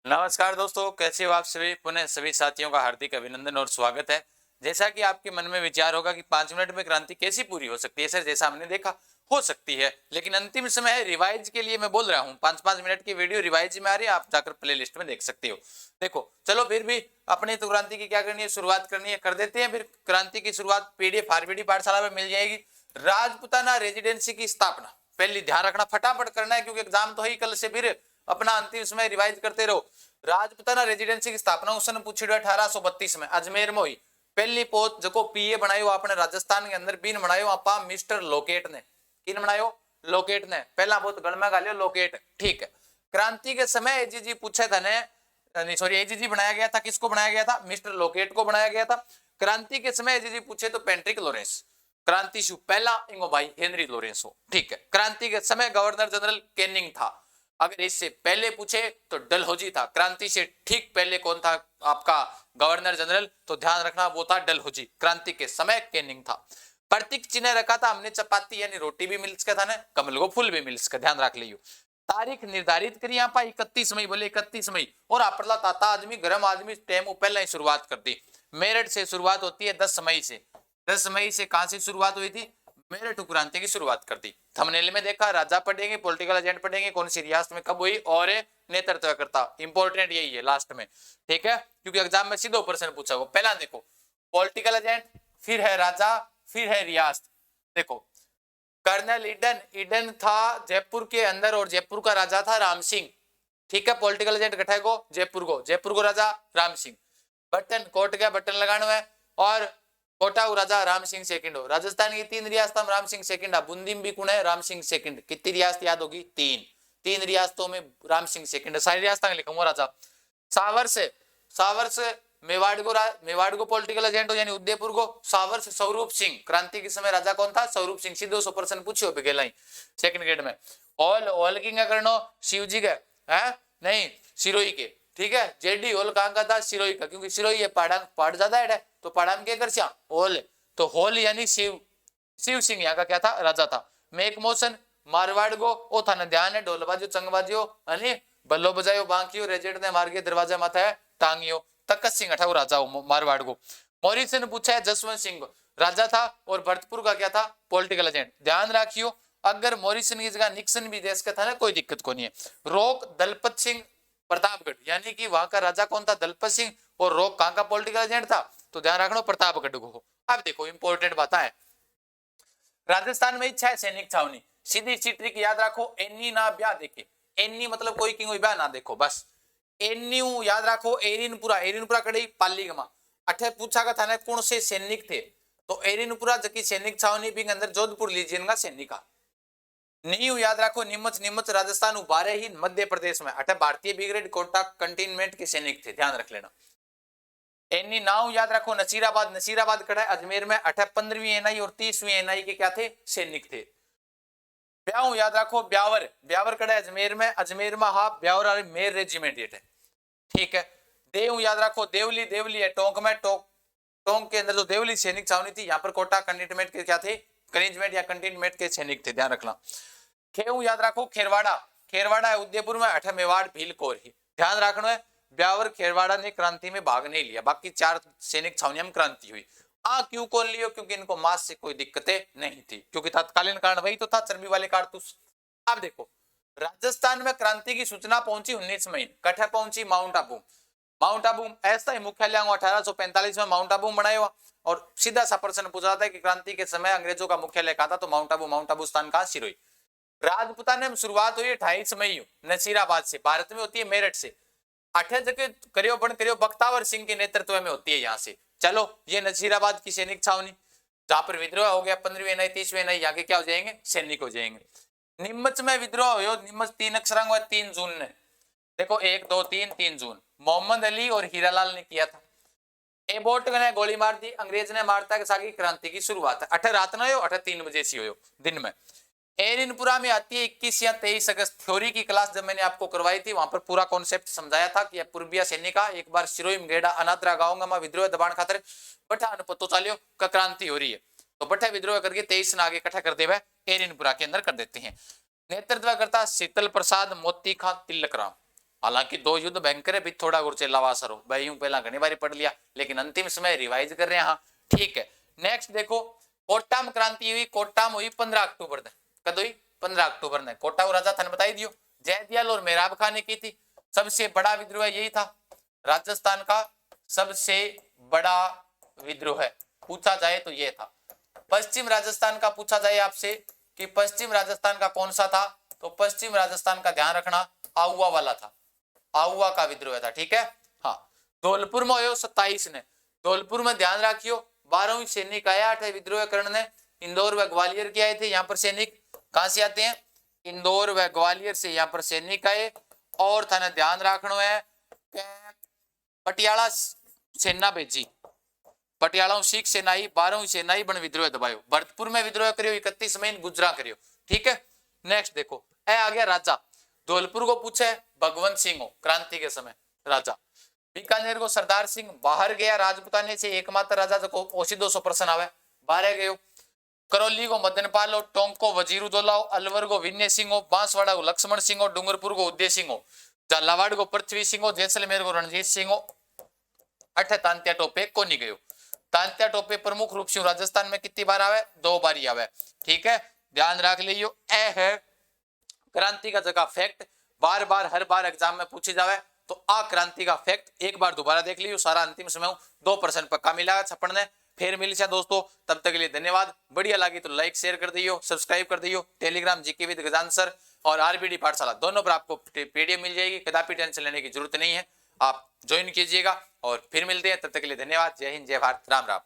नमस्कार दोस्तों, कैसे हो आप सभी। पुनः सभी साथियों का हार्दिक अभिनंदन और स्वागत है। जैसा कि आपके मन में विचार होगा कि 5 मिनट में क्रांति कैसी पूरी हो सकती है सर, जैसा हमने देखा हो सकती है, लेकिन अंतिम समय है रिवाइज के लिए मैं बोल रहा हूँ। 5-5 मिनट की वीडियो रिवाइज में आ रही है, आप जाकर प्ले लिस्ट में देख सकते हो। देखो चलो फिर भी अपनी तो क्रांति की क्या करनी है, शुरुआत करनी है, कर देते हैं। फिर क्रांति की शुरुआत पीडीएफ आरबीडी पाठशाला में मिल जाएगी। राजपुताना रेजिडेंसी की स्थापना पहले ध्यान रखना, फटाफट करना है क्योंकि एग्जाम तो ही कल से। फिर अपना अंतिम समय रिवाइज करते रहो। राजपुताना रेजिडेंसी की स्थापना उसने पूछी 1832 में अजमेर में हुई। पहली पोस्ट जो पीए बनायो आपने राजस्थान के अंदर बीन बनायो आपा मिस्टर लोकेट ने। किन बनायो? लोकेट ने। पहला पोस्ट गण में गालियो लोकेट, ठीक है। क्रांति के समय एजीजी पूछे था ने, नहीं सॉरी, एजीजी बनाया गया था, किसको बनाया गया था? मिस्टर लोकेट को बनाया गया था। क्रांति के समय एजीजी पूछे तो पेंट्रिक लोरेंस। क्रांति शु पहला इंगो भाई हेनरी लोरेंस हो, ठीक है। क्रांति के समय गवर्नर जनरल कैनिंग था। अगर इससे पहले पूछे तो डलहौजी था। क्रांति से ठीक पहले कौन था आपका गवर्नर जनरल? तो ध्यान रखना वो था डलहौजी। क्रांति के समय कैनिंग था। प्रतीक चिन्ह रखा था हमने चपाती यानी रोटी भी मिल्स का था ना, कमल को फूल भी मिल्स का, ध्यान रख लियो। तारीख निर्धारित करी यहाँ पर 31 मई, बोले 31 मई। और अपरला ताता आदमी गर्म आदमी टाइम पहले ही शुरुआत कर दी। मेरठ से शुरुआत होती है 10 मई से। 10 मई से कहां से शुरुआत हुई थी? मेरठ क्रांति की शुरुआत कर दी। थंबनेल में देखा, राजा पढ़ेंगे, पॉलिटिकल एजेंट पढ़ेंगे, कौन सी रियासत में कब हुई और नेतृत्व करता। इंपॉर्टेंट यही है लास्ट में, ठीक है, क्योंकि एग्जाम में सीधो प्रश्न पूछा हो। पहला देखो पॉलिटिकल एजेंट, फिर है राजा, फिर है रियासत। देखो कर्नल ईडन, ईडन था जयपुर के अंदर और जयपुर का राजा था राम सिंह, ठीक है। पॉलिटिकल एजेंट कठे को जयपुर को राजा राम सिंह। बटन कोट गया, बटन लगाना है। और कोटा राजा राम सिंह सेकंड हो। राजस्थान की 3 रियासतों में राम सिंह सेकंड, बूंदी में भी कौन है? राम सिंह सेकंड। कितनी रियासत याद होगी? 3 रियासतों में राम सिंह सेकंड। सारी रियासत लिखूंगा राजा। सावर से मेवाड़ को पॉलिटिकल एजेंट हो यानी उदयपुर को सावर से स्वरूप सिंह। क्रांति के समय राजा कौन था? स्वरूप सिंह। सीधो 100% पूछो बिगेलाई सेकंड ग्रेड में। ऑल की क्या करनो? शिव जी के है नहीं, सिरोही के, ठीक है। जेडी होल कहां का था? सिरोही का, क्योंकि सिरोही है पहाड़ ज्यादा है तो पहाड़ में क्या कर होल, तो होल यानी शिव सिंह यहाँ का क्या था? राजा था। मेक मोशन मारवाड़ को ओ था न ध्यान है, ढोल बाजियो चंग बाजियो अने बल्लो बजायो बांकियो रेजेंट ने मार के दरवाजा माथा है टांगियो। तकत सिंह अठाऊ राजा हो मारवाड़ को। मॉरिसन पूछा है जसवंत सिंह राजा था और भरतपुर का क्या था? Political agent. ध्यान रखियो अगर मॉरिसन की जगह निक्सन भी देश का था ना, कोई दिक्कत को नहीं है। रोक दलपत सिंह प्रतापगढ़, यानी कि वहां का राजा कौन था? दलपत सिंह। और रोक कहां का पॉलिटिकल एजेंट था? तो ध्यान रखना प्रतापगढ़ को। अब देखो इंपॉर्टेंट बात है, राजस्थान में इच्छा है सैनिक छावनी। सीधी सी ट्रिक याद रखो, एनी ना ब्याह देखे। एनी मतलब कोई की ब्याह ना देखो, बस एनी याद रखो। एरिनपुरा कड़ी पालीगमा। अठे पूछा का था ना कौन से सैनिक थे, तो एरिनपुरा जबकि सैनिक छावनी भी अंदर जोधपुर लीजियन का सैनिक। नींव याद रखो नीमच राजस्थान उबारे ही मध्य प्रदेश में। अठे भारतीय ब्रिगेड कोटा कंटेनमेंट के सैनिक थे, ध्यान रख लेना। एनी नाव याद रखो नसीराबाद कड़ा अजमेर में। 15वीं एनआई और 30वीं एनआई के क्या थे? सैनिक थे। ब्याव याद रखो ब्यावर कड़ा अजमेर में हा ब्यावर मेर रेजिमेंट है, ठीक है। देव याद रखो देवली है टोंक में। टोंक के अंदर जो देवली सैनिक छावनी थी, यहाँ पर कोटा कंटेनमेंट के क्या थे? कंटेनमेंट या कंटेनमेंट के सैनिक थे, ध्यान रखना। खेऊ याद रखो खेरवाड़ा है उदयपुर में। अठे मेवाड़ भील कोरही, ध्यान रखना है। ब्यावर खेरवाड़ा ने क्रांति में भाग नहीं लिया, बाकी 4 सैनिक छावनियों में क्रांति हुई। क्यों कौन लियो? क्योंकि इनको मास से कोई दिक्कतें नहीं थी, क्योंकि तत्कालीन कारण वही तो था, चर्बी वाले कारतूस। अब देखो राजस्थान में क्रांति की सूचना पहुंची 19 मई। कठे पहुंची? माउंट आबू ऐसा ही मुख्यालय 1845 में माउंट आबू बनाया। और सीधा सा प्रश्न पूछा था कि क्रांति के समय अंग्रेजों का मुख्यालय कहा था, तो माउंट आबू स्थान कहा? सिरोही। राजपुताना में शुरुआत हुई 28 मई नसीराबाद से, भारत में होती है मेरठ से। 8 जगह करियो बख्तावर सिंह के नेतृत्व में होती है यहाँ से। चलो ये नसीराबाद की सैनिक छावनी, जहां पर विद्रोह हो गया 15वीं एनआई 30वीं एनआई, यहाँ के क्या हो जाएंगे? सैनिक हो जाएंगे। नीमच में विद्रोह हो, नीमच 3 अक्षरांग 3 जून ने। देखो 1 2 3 जून मोहम्मद अली और हीरालाल ने किया था। एबोट ने गोली मार दी, अंग्रेज ने मारता के साथ क्रांति की शुरुआत है। 8 रात न हो, 8 3 बजे से हो दिन में। एरिनपुरा में आती है 21 या 23 अगस्त। थ्योरी की क्लास जब मैंने आपको करवाई थी, वहां पर पूरा कॉन्सेप्ट समझाया था कि पूर्विया सैनिका एक बार सिरोही मेड़ा अनात्रा गाँव में विद्रोह दबाण खातर बठा पतो चालियो का क्रांति हो रही है, तो बठा विद्रोह करके 23 ने आगे इकट्ठा कर दे एरिनपुरा के अंदर कर देते हैं। नेतृत्व करता शीतल प्रसाद मोती खां तिलक राम। हालांकि दो युद्ध भयंकर है, भी थोड़ा गुरचेला वासर हो भाई, यूं पहला घनी बारी पढ़ लिया, लेकिन अंतिम समय रिवाइज कर रहे हैं। हाँ ठीक है। नेक्स्ट देखो, कोट्टाम क्रांति हुई, कोट्टाम हुई 15 अक्टूबर ने। कद हुई? 15 अक्टूबर ने। कोट्टा को राजा थाने बताई दियो, जयदयाल और मेहराब खान ने की थी। सबसे बड़ा विद्रोह यही था, राजस्थान का सबसे बड़ा विद्रोह है पूछा जाए तो ये था। पश्चिम राजस्थान का पूछा जाए आपसे कि पश्चिम राजस्थान का कौन सा था, तो पश्चिम राजस्थान का ध्यान रखना आहुआ वाला था, आहुआ का विद्रोह था। ठीक है। हाँ, धौलपुर में हो 27 ने, धौलपुर में ध्यान रखियो 12वीं सैनिक आया थे विद्रोह करने, इंदौर व ग्वालियर के आए थे। यहाँ पर सैनिक कहां से आते हैं? इंदौर व ग्वालियर से यहाँ पर सैनिक आए। और थाने ध्यान रखना है पटियाला सेना भेजी, पटियाला सिख सेनाई 12वीं सेनाई बन विद्रोह दबायो। भरतपुर में विद्रोह करियो 31 मई गुजरा करियो। ठीक है। नेक्स्ट देखो, ए आ गया राजा। धौलपुर को पूछे भगवंत सिंह हो क्रांति के समय राजा। बीकानेर को सरदार सिंह बाहर गया राजपुताने से, एकमात्र राजा जो ओसी 200% आवे बाहर गयो। करौली को मदनपाल हो, टोंक को वजीरुद्दौला हो, अलवर को विनय सिंह हो, बांसवाड़ा को लक्ष्मण सिंह हो, डूंगरपुर को उदय सिंह हो, झालावाड़ को पृथ्वी सिंह हो, जैसलमेर को रणजीत सिंह हो। अठ तांत्या टोपे को नहीं गयो। तांत्या टोपे प्रमुख रूप से राजस्थान में कितनी बार आवे? 2 बार ही आवे। ठीक है, ध्यान रख लियो। ए है क्रांति का जगह फैक्ट, बार बार हर बार एग्जाम में पूछी जावे, तो आ क्रांति का फैक्ट एक बार दोबारा देख लियो, सारा अंतिम समय 2% पक्का मिला छप्पन ने। फिर मिल जाए दोस्तों, तब तक के लिए धन्यवाद। बढ़िया लगी तो लाइक शेयर कर दियो, सब्सक्राइब कर दियो। Telegram GK with Gajanan sir और आरबीडी पाठशाला दोनों पर आपको पीडीएफ मिल जाएगी, कदापि टेंशन लेने की जरूरत नहीं है, आप ज्वाइन कीजिएगा। और फिर मिलते हैं, तब तक के लिए धन्यवाद। जय हिंद, जय भारत, राम राम।